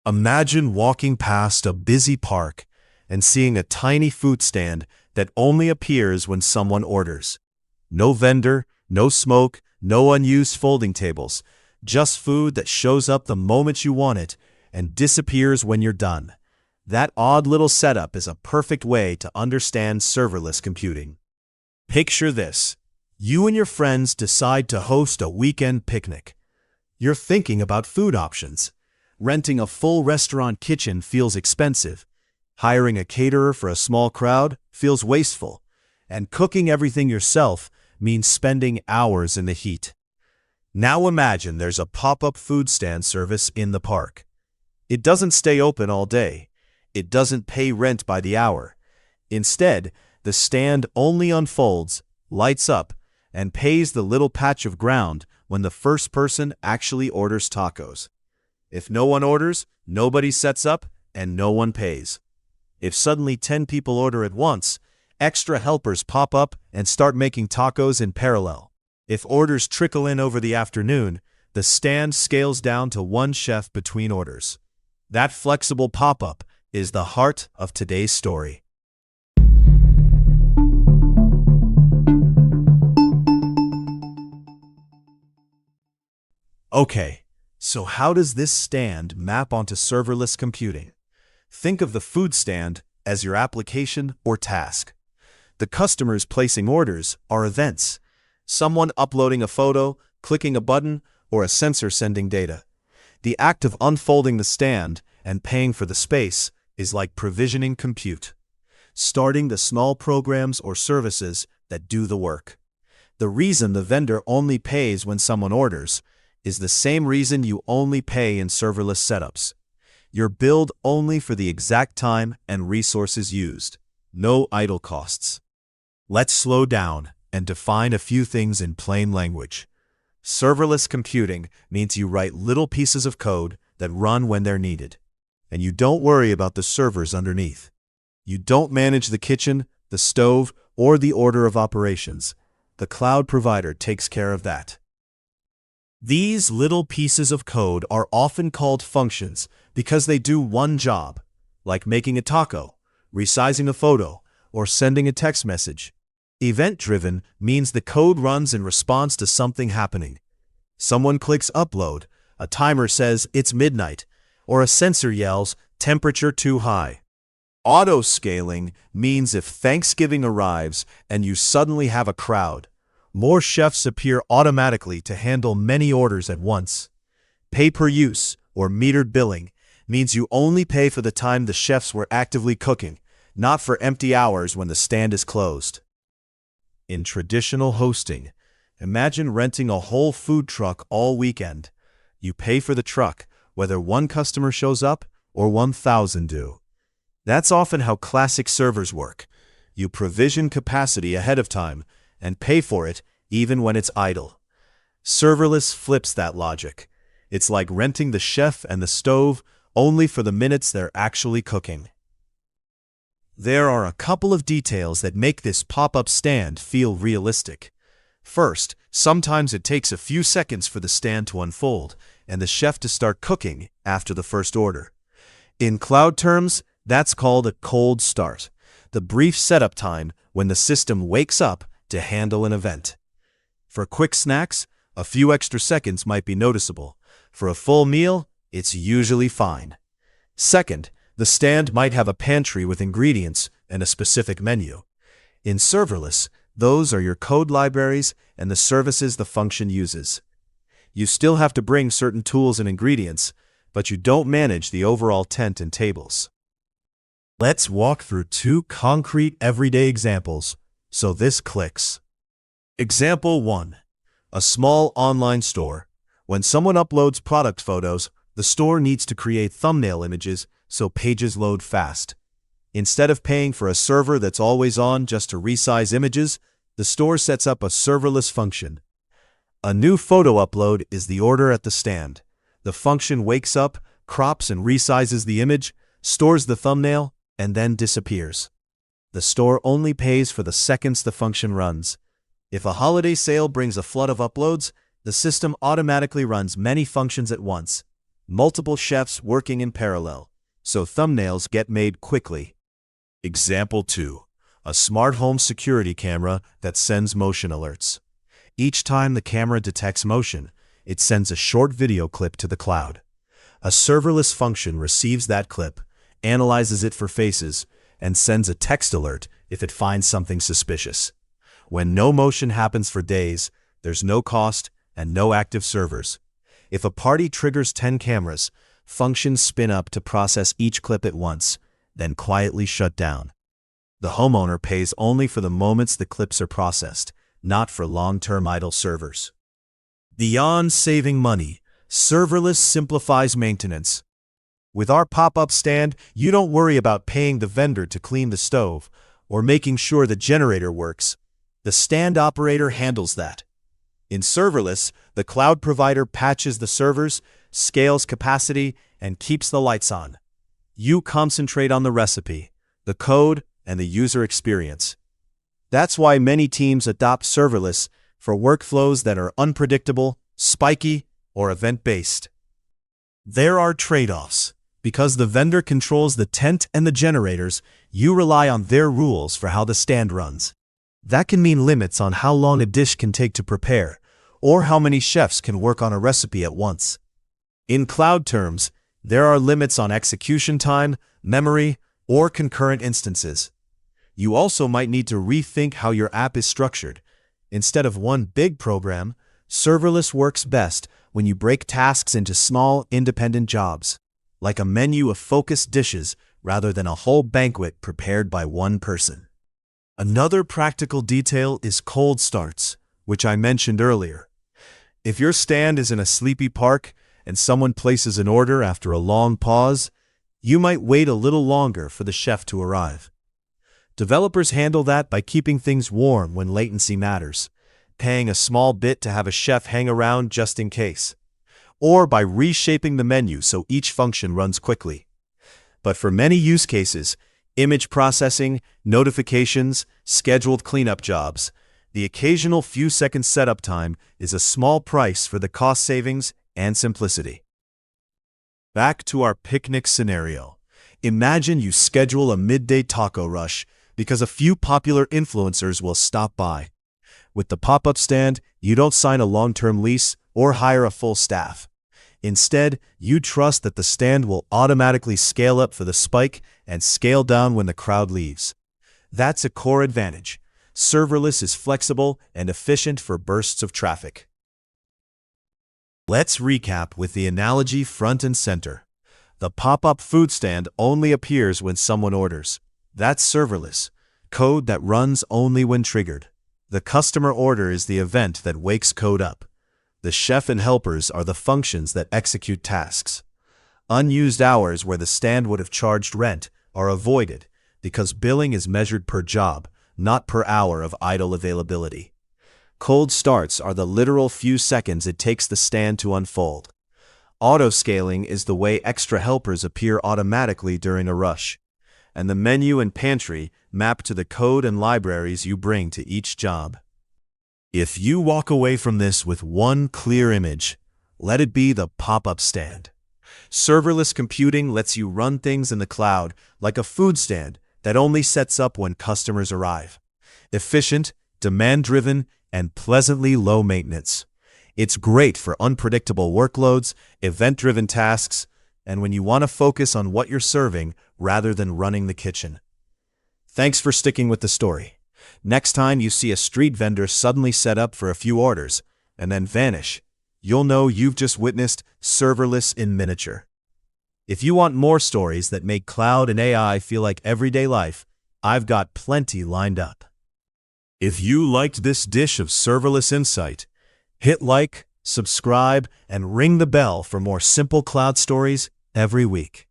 Imagine walking past a busy park and seeing a tiny food stand that only appears when someone orders. No vendor, no smoke, no unused folding tables, just food that shows up the moment you want it and disappears when you're done. That odd little setup is a perfect way to understand serverless computing. Picture this. You and your friends decide to host a weekend picnic. You're thinking about food options. Renting a full restaurant kitchen feels expensive. Hiring a caterer for a small crowd feels wasteful. And cooking everything yourself means spending hours in the heat. Now imagine there's a pop-up food stand service in the park. It doesn't stay open all day. It doesn't pay rent by the hour. Instead, the stand only unfolds, lights up, and pays the little patch of ground when the first person actually orders tacos. If no one orders, nobody sets up, and no one pays. If suddenly 10 people order at once, extra helpers pop up and start making tacos in parallel. If orders trickle in over the afternoon, the stand scales down to one chef between orders. That flexible pop-up is the heart of today's story. Okay, so how does this stand map onto serverless computing? Think of the food stand as your application or task. The customers placing orders are events. Someone uploading a photo, clicking a button, or a sensor sending data. The act of unfolding the stand and paying for the space is like provisioning compute, starting the small programs or services that do the work. The reason the vendor only pays when someone orders is the same reason you only pay in serverless setups. You're billed only for the exact time and resources used, no idle costs. Let's slow down and define a few things in plain language. Serverless computing means you write little pieces of code that run when they're needed, and you don't worry about the servers underneath. You don't manage the kitchen, the stove, or the order of operations. The cloud provider takes care of that. These little pieces of code are often called functions because they do one job, like making a taco, resizing a photo, or sending a text message. Event-driven means the code runs in response to something happening. Someone clicks upload, a timer says it's midnight, or a sensor yells temperature too high. Auto-scaling means if Thanksgiving arrives and you suddenly have a crowd, more chefs appear automatically to handle many orders at once. Pay-per-use, or metered billing, means you only pay for the time the chefs were actively cooking, not for empty hours when the stand is closed. In traditional hosting, imagine renting a whole food truck all weekend. You pay for the truck, whether one customer shows up or 1,000 do. That's often how classic servers work. You provision capacity ahead of time and pay for it even when it's idle. Serverless flips that logic. It's like renting the chef and the stove only for the minutes they're actually cooking. There are a couple of details that make this pop-up stand feel realistic. First, sometimes it takes a few seconds for the stand to unfold and the chef to start cooking after the first order. In cloud terms, that's called a cold start, the brief setup time when the system wakes up to handle an event. For quick snacks, a few extra seconds might be noticeable. For a full meal, it's usually fine. Second, the stand might have a pantry with ingredients and a specific menu. In serverless, those are your code libraries and the services the function uses. You still have to bring certain tools and ingredients, but you don't manage the overall tent and tables. Let's walk through two concrete everyday examples so this clicks. Example 1. A small online store. When someone uploads product photos, the store needs to create thumbnail images so pages load fast. Instead of paying for a server that's always on just to resize images, the store sets up a serverless function. A new photo upload is the order at the stand. The function wakes up, crops and resizes the image, stores the thumbnail, and then disappears. The store only pays for the seconds the function runs. If a holiday sale brings a flood of uploads, the system automatically runs many functions at once. multiple chefs working in parallel, so thumbnails get made quickly. Example 2. A smart home security camera that sends motion alerts. Each time the camera detects motion, it sends a short video clip to the cloud. A serverless function receives that clip, analyzes it for faces, and sends a text alert if it finds something suspicious. When no motion happens for days, there's no cost and no active servers. If a party triggers 10 cameras, functions spin up to process each clip at once, then quietly shut down. The homeowner pays only for the moments the clips are processed, not for long-term idle servers. Beyond saving money, serverless simplifies maintenance. With our pop-up stand, you don't worry about paying the vendor to clean the stove or making sure the generator works. The stand operator handles that. In serverless, the cloud provider patches the servers, scales capacity, and keeps the lights on. You concentrate on the recipe, the code, and the user experience. That's why many teams adopt serverless for workflows that are unpredictable, spiky, or event-based. There are trade-offs. Because the vendor controls the tent and the generators, you rely on their rules for how the stand runs. That can mean limits on how long a dish can take to prepare, or how many chefs can work on a recipe at once. In cloud terms, there are limits on execution time, memory, or concurrent instances. You also might need to rethink how your app is structured. Instead of one big program, serverless works best when you break tasks into small, independent jobs, like a menu of focused dishes rather than a whole banquet prepared by one person. Another practical detail is cold starts, which I mentioned earlier. If your stand is in a sleepy park and someone places an order after a long pause, you might wait a little longer for the chef to arrive. Developers handle that by keeping things warm when latency matters, paying a small bit to have a chef hang around just in case, or by reshaping the menu so each function runs quickly. But for many use cases, image processing, notifications, scheduled cleanup jobs, the occasional few seconds setup time is a small price for the cost savings and simplicity. Back to our picnic scenario. Imagine you schedule a midday taco rush because a few popular influencers will stop by. With the pop-up stand, you don't sign a long-term lease or hire a full staff. Instead, you trust that the stand will automatically scale up for the spike and scale down when the crowd leaves. That's a core advantage. Serverless is flexible and efficient for bursts of traffic. Let's recap with the analogy front and center. The pop-up food stand only appears when someone orders. That's serverless, code that runs only when triggered. The customer order is the event that wakes code up. The chef and helpers are the functions that execute tasks. Unused hours where the stand would have charged rent are avoided because billing is measured per job, not per hour of idle availability. Cold starts are the literal few seconds it takes the stand to unfold. Auto-scaling is the way extra helpers appear automatically during a rush. And the menu and pantry map to the code and libraries you bring to each job. If you walk away from this with one clear image, let it be the pop-up stand. Serverless computing lets you run things in the cloud like a food stand that only sets up when customers arrive. Efficient, demand-driven, and pleasantly low maintenance. It's great for unpredictable workloads, event-driven tasks, and when you want to focus on what you're serving rather than running the kitchen. Thanks for sticking with the story. Next time you see a street vendor suddenly set up for a few orders and then vanish, you'll know you've just witnessed serverless in miniature. If you want more stories that make cloud and AI feel like everyday life, I've got plenty lined up. If you liked this dish of serverless insight, hit like, subscribe, and ring the bell for more simple cloud stories every week.